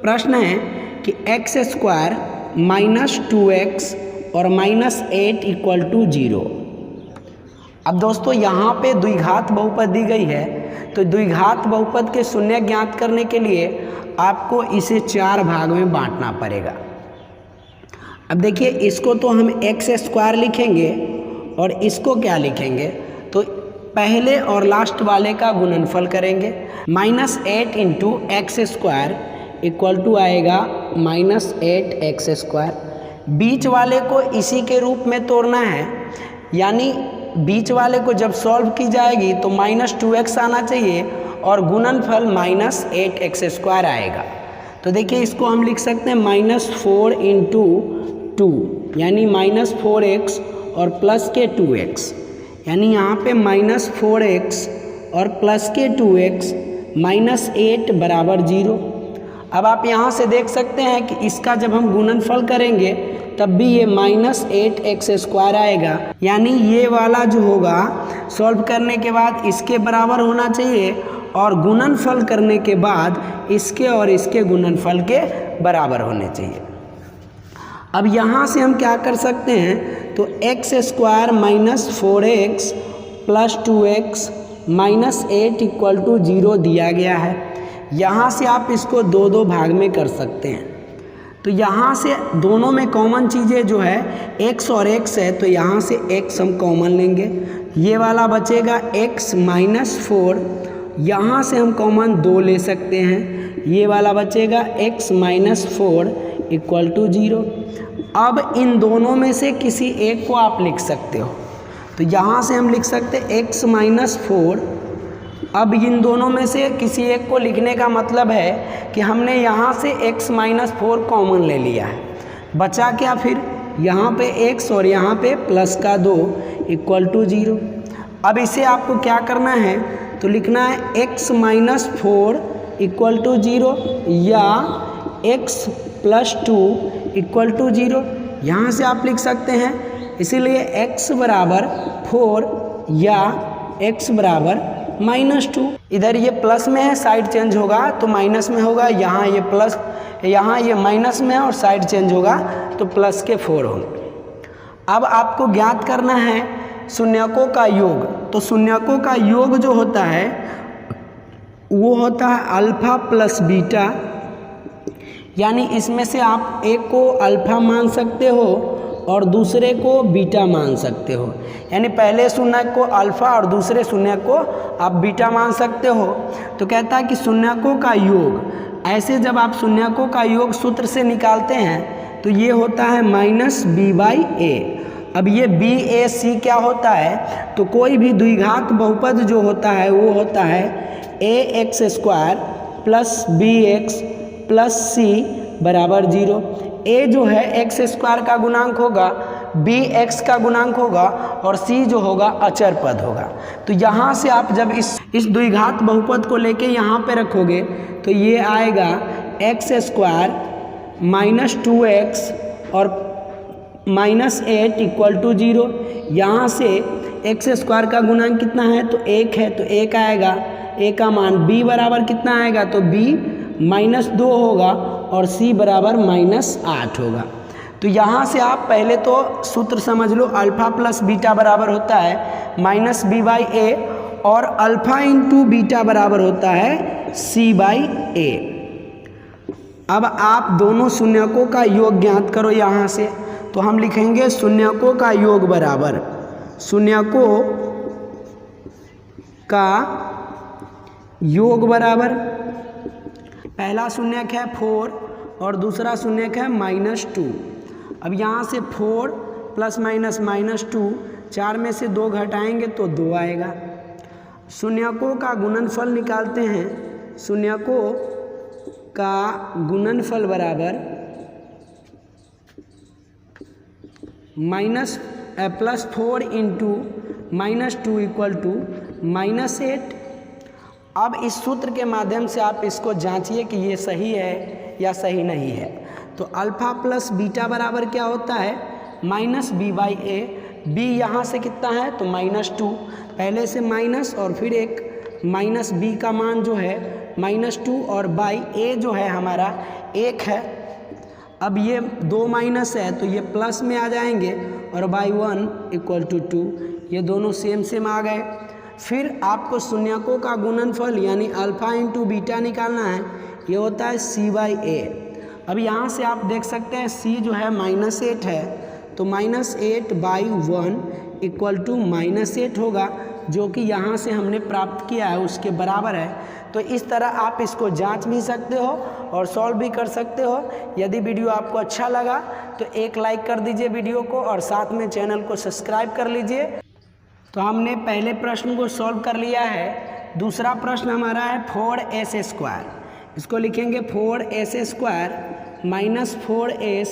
प्रश्न है कि एक्स स्क्वायर माइनस 2x और माइनस 8 इक्वल टू 0। अब दोस्तों यहाँ पे द्विघात बहुपद दी गई है, तो द्विघात बहुपद के शून्य ज्ञात करने के लिए आपको इसे 4 भाग में बांटना पड़ेगा। अब देखिए, इसको तो हम एक्स स्क्वायर लिखेंगे और इसको क्या लिखेंगे, तो पहले और लास्ट वाले का गुणनफल करेंगे। Minus 8 into x square equal to आएगा माइनस 8x स्क्वायर। बीच वाले को इसी के रूप में तोड़ना है, यानी बीच वाले को जब सॉल्व की जाएगी तो माइनस 2x आना चाहिए और गुणनफल माइनस 8x स्क्वायर आएगा। तो देखिए, इसको हम लिख सकते हैं माइनस 4 इंटू 2 यानी माइनस 4x और प्लस के 2x, यानी यहाँ पे माइनस 4x और प्लस के 2x माइनस 8 बराबर 0। अब आप यहाँ से देख सकते हैं कि इसका जब हम गुणनफल करेंगे तब भी ये माइनस 8x स्क्वायर आएगा, यानी ये वाला जो होगा सॉल्व करने के बाद इसके बराबर होना चाहिए और गुणनफल करने के बाद इसके और इसके गुणनफल के बराबर होने चाहिए। अब यहाँ से हम क्या कर सकते हैं, तो x square minus 4x plus 2x minus 8 equal to 0 दिया गया है। यहाँ से आप इसको 2 भाग में कर सकते हैं। तो यहाँ से दोनों में कॉमन चीज़ें जो है x और x है, तो यहाँ से x हम कॉमन लेंगे, ये वाला बचेगा x माइनस 4, यहाँ से हम कॉमन 2 ले सकते हैं, ये वाला बचेगा x माइनस 4 इक्वल टू 0। अब इन दोनों में से किसी एक को आप लिख सकते हो, तो यहाँ से हम लिख सकते हैं x माइनस 4। अब इन दोनों में से किसी एक को लिखने का मतलब है कि हमने यहाँ से x माइनस 4 कॉमन ले लिया है, बचा क्या फिर, यहाँ पे x और यहाँ पे प्लस का 2 इक्वल टू 0। अब इसे आपको क्या करना है, तो लिखना है x माइनस 4 इक्वल टू 0 या x प्लस 2 इक्वल टू 0। यहाँ से आप लिख सकते हैं, इसीलिए x बराबर 4 या x बराबर माइनस 2। इधर ये प्लस में है, साइड चेंज होगा तो माइनस में होगा, यहाँ ये प्लस, यहाँ ये माइनस में है और साइड चेंज होगा तो प्लस के 4 होंगे। अब आपको ज्ञात करना है शून्यकों का योग। तो शून्यकों का योग जो होता है वो होता है अल्फा प्लस बीटा, यानी इसमें से आप एक को अल्फा मान सकते हो और दूसरे को बीटा मान सकते हो, यानी पहले शून्य को अल्फा और दूसरे शून्य को आप बीटा मान सकते हो। तो कहता है कि शून्यकों का योग, ऐसे जब आप शून्यकों का योग सूत्र से निकालते हैं तो ये होता है माइनस b/a। अब ये b/a(c) क्या होता है, तो कोई भी द्विघात बहुपद जो होता है वो होता है ax square plus bx plus c बराबर 0। a जो है x स्क्वायर का गुणांक होगा, b x का गुणांक होगा और c जो होगा अचर पद होगा। तो यहाँ से आप जब इस द्विघात बहुपद को लेके यहाँ पे रखोगे तो ये आएगा x स्क्वायर माइनस 2x और माइनस 8 इक्वल टू 0। यहाँ से x स्क्वायर का गुणांक कितना है, तो 1 है, तो 1 आएगा, a का मान b बराबर कितना आएगा, तो b माइनस 2 होगा और c बराबर माइनस 8 होगा। तो यहाँ से आप पहले तो सूत्र समझ लो, अल्फा प्लस बीटा बराबर होता है माइनस b/a और अल्फा इंटू बीटा बराबर होता है c/a। अब आप दोनों शून्यकों का योग ज्ञात करो। यहाँ से तो हम लिखेंगे शून्यकों का योग बराबर शून्यकों का योग बराबर, पहला शून्यक है 4 और दूसरा शून्यक है माइनस 2। अब यहाँ से 4 प्लस माइनस माइनस 2, 4 में से 2 घटाएंगे तो 2 आएगा। शून्यकों का गुणनफल निकालते हैं, शून्यकों का गुणनफल बराबर minus plus 4 into minus 2 equal to minus 8। अब इस सूत्र के माध्यम से आप इसको जांचिए कि ये सही है या सही नहीं है। तो अल्फा प्लस बीटा बराबर क्या होता है, माइनस b/a। b यहाँ से कितना है, तो माइनस 2, पहले से माइनस और फिर एक माइनस b का मान जो है -2 और बाई ए जो है हमारा 1 है। अब ये 2 माइनस है तो ये प्लस में आ जाएंगे और बाई 1 = 2, ये दोनों सेम सेम आ गए। फिर आपको शून्यकों का गुणनफल यानी अल्फ़ा इंटू बीटा निकालना है, ये होता है c/a। अब यहाँ से आप देख सकते हैं c जो है -8 है, तो -8/1 = -8 होगा, जो कि यहाँ से हमने प्राप्त किया है उसके बराबर है। तो इस तरह आप इसको जांच भी सकते हो और सॉल्व भी कर सकते हो। यदि वीडियो आपको अच्छा लगा तो एक लाइक कर दीजिए वीडियो को और साथ में चैनल को सब्सक्राइब कर लीजिए। तो हमने पहले प्रश्न को सॉल्व कर लिया है। दूसरा प्रश्न हमारा है 4s²। इसको लिखेंगे 4s² - 4s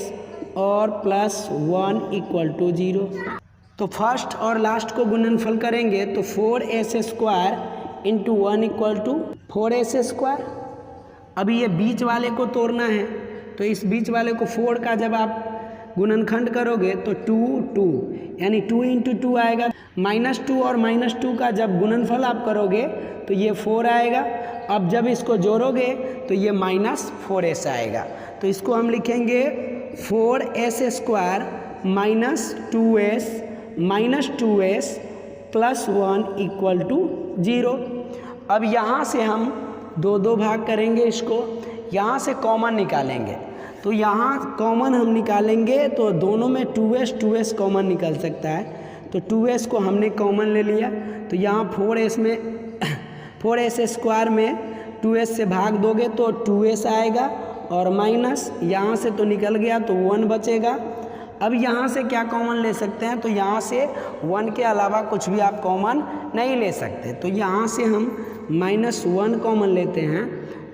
और +1 = 0। तो फर्स्ट और लास्ट को गुणनफल करेंगे तो 4s² × 1 = 4s²। अभी ये बीच वाले को तोड़ना है, तो इस बीच वाले को 4 का जब आप गुणनखंड करोगे तो 2 यानी 2 × 2 आएगा। -2 और -2 का जब गुणनफल आप करोगे तो ये 4 आएगा। अब जब इसको जोड़ोगे तो ये -4s आएगा। तो इसको हम लिखेंगे 4s² - 2s -2s +1 = 0। अब यहाँ से हम 2 भाग करेंगे, इसको यहाँ से कॉमन निकालेंगे। तो यहाँ कॉमन हम निकालेंगे तो दोनों में 2s कॉमन निकल सकता है, तो 2s को हमने कॉमन ले लिया। तो यहाँ 4s में 4s² में 2s से भाग दोगे तो 2s आएगा और माइनस यहाँ से तो निकल गया तो 1 बचेगा। अब यहाँ से क्या कॉमन ले सकते हैं, तो यहाँ से 1 के अलावा कुछ भी आप कॉमन नहीं ले सकते। तो यहाँ से हम -1 कॉमन लेते हैं,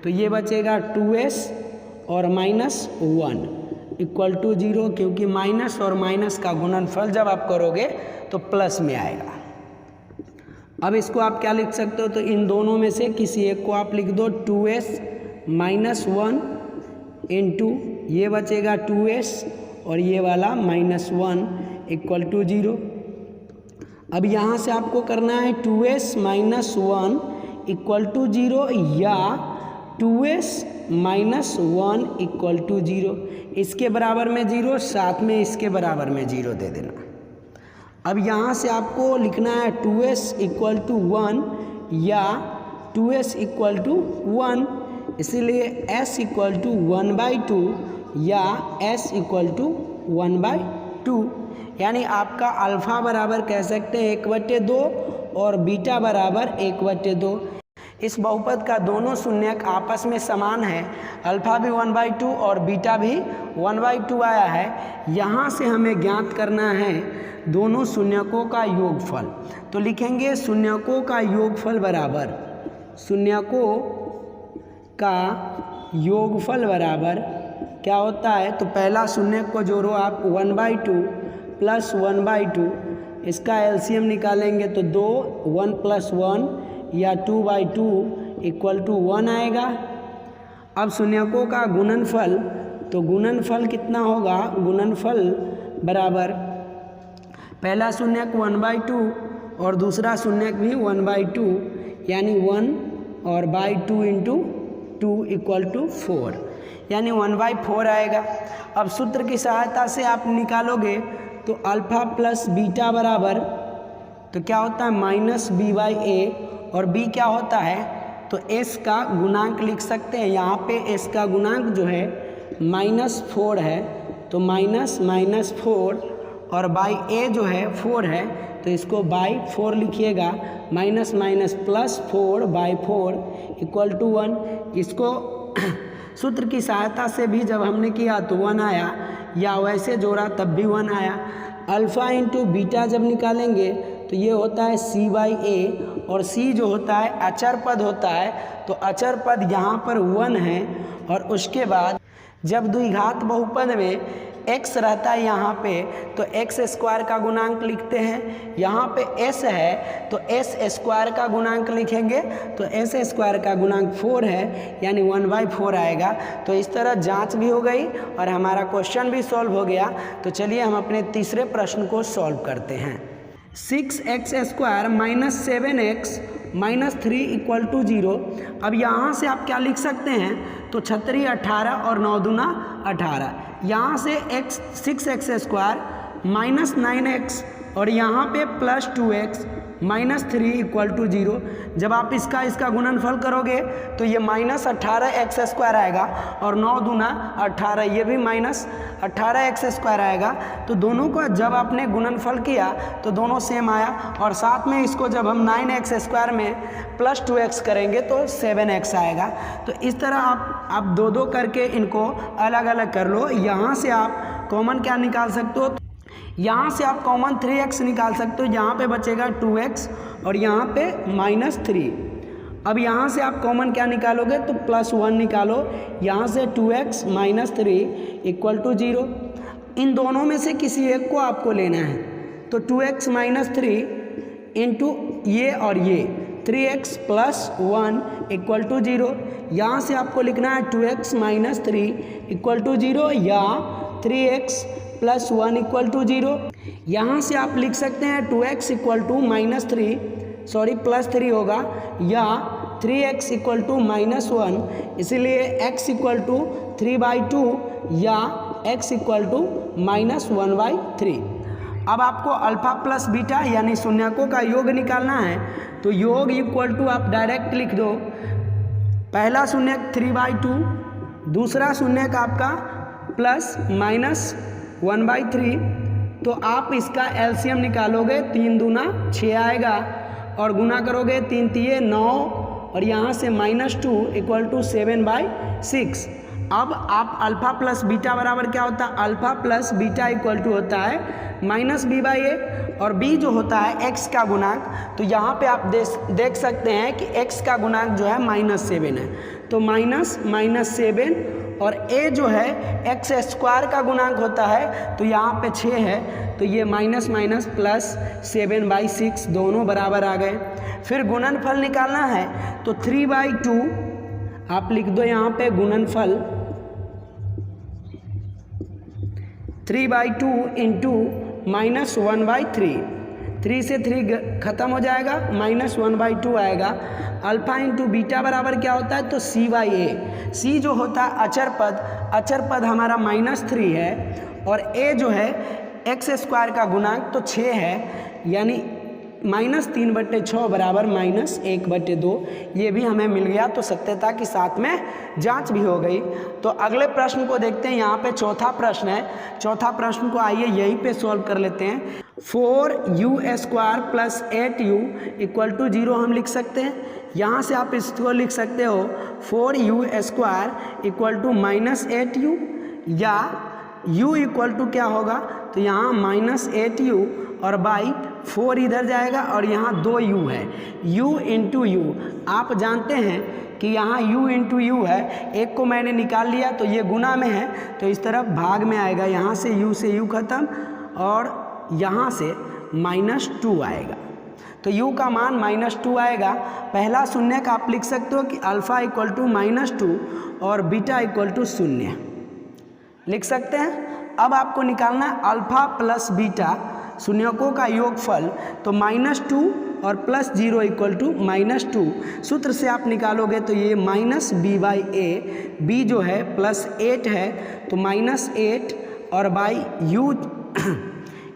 तो ये बचेगा 2s और -1 = 0, क्योंकि माइनस और माइनस का गुणनफल जब आप करोगे तो प्लस में आएगा। अब इसको आप क्या लिख सकते हो, तो इन दोनों में से किसी एक को आप लिख दो 2s -1 × ये बचेगा 2s और ये वाला -1 = 0। अब यहाँ से आपको करना है 2s - 1 = 0 या 2s - 1 = 0। इसके बराबर में 0, साथ में इसके बराबर में 0 दे देना। अब यहाँ से आपको लिखना है 2s = 1 या 2s = 1, इसीलिए s = 1/2 या s = 1/2, यानी आपका अल्फ़ा बराबर कह सकते हैं 1/2 और बीटा बराबर 1/2। इस बहुपद का दोनों शून्यक आपस में समान है, अल्फ़ा भी 1/2 और बीटा भी 1/2 आया है। यहाँ से हमें ज्ञात करना है दोनों शून्यकों का योगफल। तो लिखेंगे शून्यकों का योगफल बराबर, शून्यकों का योगफल बराबर क्या होता है, तो पहला शून्यक को जोड़ो आप 1/2 + 1/2, इसका एलसीएम निकालेंगे तो 2 1 + 1 या 2/2 = 1 आएगा। अब शून्यकों का गुणनफल, तो गुणनफल कितना होगा, गुणनफल बराबर पहला शून्यक 1/2 और दूसरा शून्यक भी 1/2, यानी 1 और 2 × 2 = 4, यानी 1/4 आएगा। अब सूत्र की सहायता से आप निकालोगे तो अल्फ़ा प्लस बीटा बराबर, तो क्या होता है -b/a, और b क्या होता है, तो s का गुणांक लिख सकते हैं। यहाँ पे s का गुणांक जो है -4 है, तो -4 और बाई a जो है 4 है, तो इसको बाई 4 लिखिएगा, -+4/4 = 1। इसको सूत्र की सहायता से भी जब हमने किया तो 1 आया, या वैसे जोड़ा तब भी 1 आया। अल्फ़ा × बीटा जब निकालेंगे तो ये होता है c/a, और c जो होता है अचर पद होता है, तो अचर पद यहाँ पर 1 है। और उसके बाद जब द्विघात बहुपद में x रहता है यहाँ पे, तो x² का गुणांक लिखते हैं। यहाँ पे s है तो s² का गुणांक लिखेंगे, तो s² का गुणांक 4 है, यानी 1/4 आएगा। तो इस तरह जांच भी हो गई और हमारा क्वेश्चन भी सॉल्व हो गया। तो चलिए हम अपने तीसरे प्रश्न को सॉल्व करते हैं। 6x² - 7x -3 equal to 0। अब यहाँ से आप क्या लिख सकते हैं, तो 36 18 और 9 दूना 18, यहाँ से x 6x² -9x और यहाँ पे +2x -3 इक्वल टू 0। जब आप इसका गुणनफल करोगे तो ये -18x² आएगा और 9 दूना 18, ये भी -18x² आएगा। तो दोनों का जब आपने गुणनफल किया तो दोनों सेम आया, और साथ में इसको जब हम 9x² में +2x करेंगे तो 7x आएगा। तो इस तरह आप दो करके इनको अलग अलग कर लो। यहाँ से आप कॉमन क्या निकाल सकते हो, यहाँ से आप कॉमन 3x निकाल सकते हो, यहाँ पे बचेगा 2x और यहाँ पे -3। अब यहाँ से आप कॉमन क्या निकालोगे, तो +1 निकालो, यहाँ से 2x -3 इक्वल टू 0। इन दोनों में से किसी एक को आपको लेना है, तो 2x -3 इंटू ये और ये 3x + 1 इक्वल टू 0। यहाँ से आपको लिखना है 2x -3 इक्वल टू 0 या 3x + 1 इक्वल टू 0। यहाँ से आप लिख सकते हैं 2x इक्वल टू +3 होगा, या 3x इक्वल टू -1, इसलिए x इक्वल टू 3/2 या x इक्वल टू -1/3। अब आपको अल्फा प्लस बीटा यानी शून्यकों का योग निकालना है, तो योग इक्वल टू आप डायरेक्ट लिख दो। पहला शून्यक 3/2, दूसरा शून्यक आपका ±1/3, तो आप इसका एलसीएम निकालोगे, 3 दूना 6 आएगा और गुना करोगे 3 तिये 9 और यहाँ से -2 इक्वल टू 7/6। अब आप अल्फा प्लस बीटा बराबर क्या होता है, alpha plus beta equal to होता है -b/a, और b जो होता है x का गुणांक। तो यहाँ पे आप देख सकते हैं कि x का गुणांक जो है -7 है, तो -7, और a जो है x² का गुणांक होता है, तो यहाँ पे 6 है, तो ये -+7/6 दोनों बराबर आ गए। फिर गुणनफल निकालना है, तो 3/2 आप लिख दो यहाँ पे गुणनफल, 3/2 इंटू -1/3, 3 से 3 खत्म हो जाएगा, -1/2 आएगा। अल्फा इंटू बीटा बराबर क्या होता है, तो c/a। c जो होता है अचर पद हमारा -3 है, और a जो है x² का गुणांक तो 6 है, यानी -3/6 बराबर -1/2। ये भी हमें मिल गया, तो सत्यता के साथ में जांच भी हो गई। तो अगले प्रश्न को देखते हैं। यहाँ पे चौथा प्रश्न है, चौथा प्रश्न को आइए यहीं पे सॉल्व कर लेते हैं। 4u² + 8u इक्वल टू 0 हम लिख सकते हैं। यहाँ से आप इसको लिख सकते हो 4u² इक्वल टू -8u, या u इक्वल टू क्या होगा, तो यहाँ -8u और बाई 4 इधर जाएगा और यहाँ 2u है, u इंटू यू। आप जानते हैं कि यहाँ u इंटू यू है, एक को मैंने निकाल लिया तो ये गुना में है, तो इस तरफ भाग में आएगा, यहाँ से u खत्म और यहाँ से -2 आएगा, तो u का मान -2 आएगा। पहला शून्य का आप लिख सकते हो कि अल्फ़ा इक्वल टू -2 और बीटा इक्वल टू 0 लिख सकते हैं। अब आपको निकालना है अल्फ़ा प्लस बीटा शून्यकों का योगफल, तो -2 और +0 इक्वल टू -2 सूत्र से आप निकालोगे तो ये -b/a, b जो है +8 है तो -8 और बाई u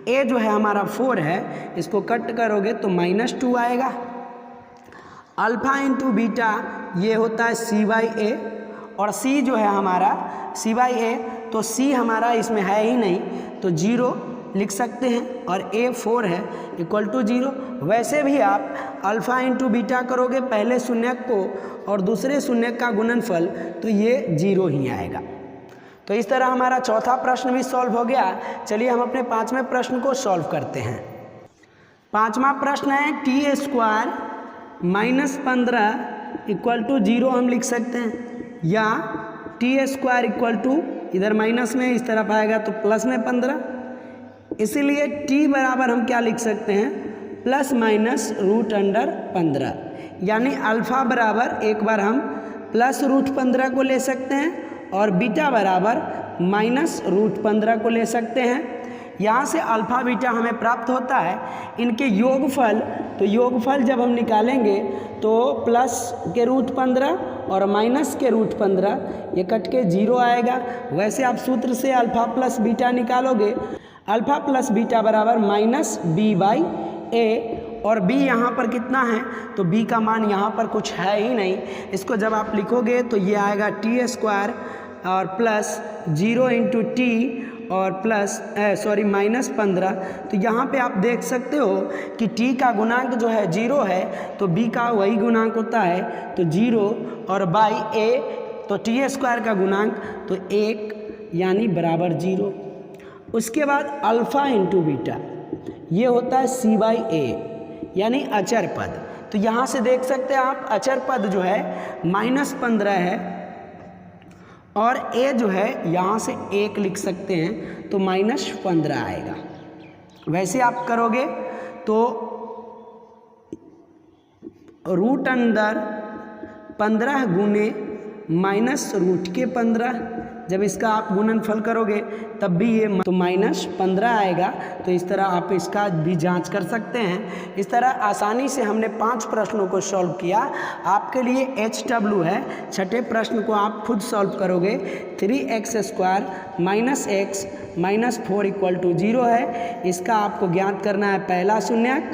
a जो है हमारा 4 है, इसको कट करोगे तो -2 आएगा। अल्फ़ा इंटू बीटा ये होता है c/a, और c जो है हमारा c/a, तो c हमारा इसमें है ही नहीं, तो 0 लिख सकते हैं, और a 4 है इक्वल टू 0। वैसे भी आप अल्फ़ा इंटू बीटा करोगे पहले शून्यक को और दूसरे शून्यक का गुणनफल, तो ये 0 ही आएगा। तो इस तरह हमारा चौथा प्रश्न भी सॉल्व हो गया। चलिए हम अपने पांचवें प्रश्न को सॉल्व करते हैं। पांचवा प्रश्न है t² -15 इक्वल टू 0 हम लिख सकते हैं, या t² इक्वल टू इधर माइनस में इस तरफ आएगा तो प्लस में 15, इसीलिए t बराबर हम क्या लिख सकते हैं, ±√15, यानी अल्फ़ा बराबर एक बार हम +√15 को ले सकते हैं और बीटा बराबर -√15 को ले सकते हैं। यहाँ से अल्फ़ा बीटा हमें प्राप्त होता है। इनके योगफल, तो योगफल जब हम निकालेंगे तो प्लस के रूट 15 और माइनस के रूट 15, ये कट के 0 आएगा। वैसे आप सूत्र से अल्फ़ा प्लस बीटा निकालोगे, अल्फ़ा प्लस बीटा बराबर माइनस बी बाई ए, और b यहाँ पर कितना है, तो b का मान यहाँ पर कुछ है ही नहीं। इसको जब आप लिखोगे तो ये आएगा टी स्क्वायर और प्लस 0 इंटू टी और प्लस माइनस 15। तो यहाँ पे आप देख सकते हो कि t का गुणांक जो है 0 है, तो b का वही गुणांक होता है, तो 0 और बाई a, तो टी स्क्वायर का गुणांक तो 1 यानी बराबर 0। उसके बाद अल्फ़ा इंटू बीटा, ये होता है c बाई ए यानी अचर पद। तो यहाँ से देख सकते हैं आप अचर पद जो है -15 है और a जो है यहाँ से 1 लिख सकते हैं, तो -15 आएगा। वैसे आप करोगे तो रूट अंदर 15 गुने माइनस रूट के 15, जब इसका आप गुणनफल करोगे तब भी ये तो -15 आएगा। तो इस तरह आप इसका भी जांच कर सकते हैं। इस तरह आसानी से हमने 5 प्रश्नों को सॉल्व किया। आपके लिए HW है, छठे प्रश्न को आप खुद सॉल्व करोगे। 3x square minus x minus 4 equal to 0 है। इसका आपको ज्ञात करना है पहला शून्यक,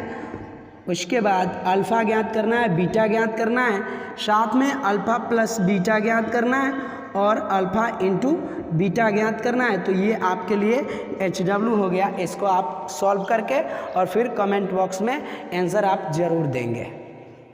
उसके बाद अल्फ़ा ज्ञात करना है, बीटा ज्ञात करना है, साथ में अल्फ़ा प्लस बीटा ज्ञात करना है और अल्फ़ा इंटू बीटा ज्ञात करना है। तो ये आपके लिए HW हो गया। इसको आप सॉल्व करके और फिर कमेंट बॉक्स में आंसर आप ज़रूर देंगे।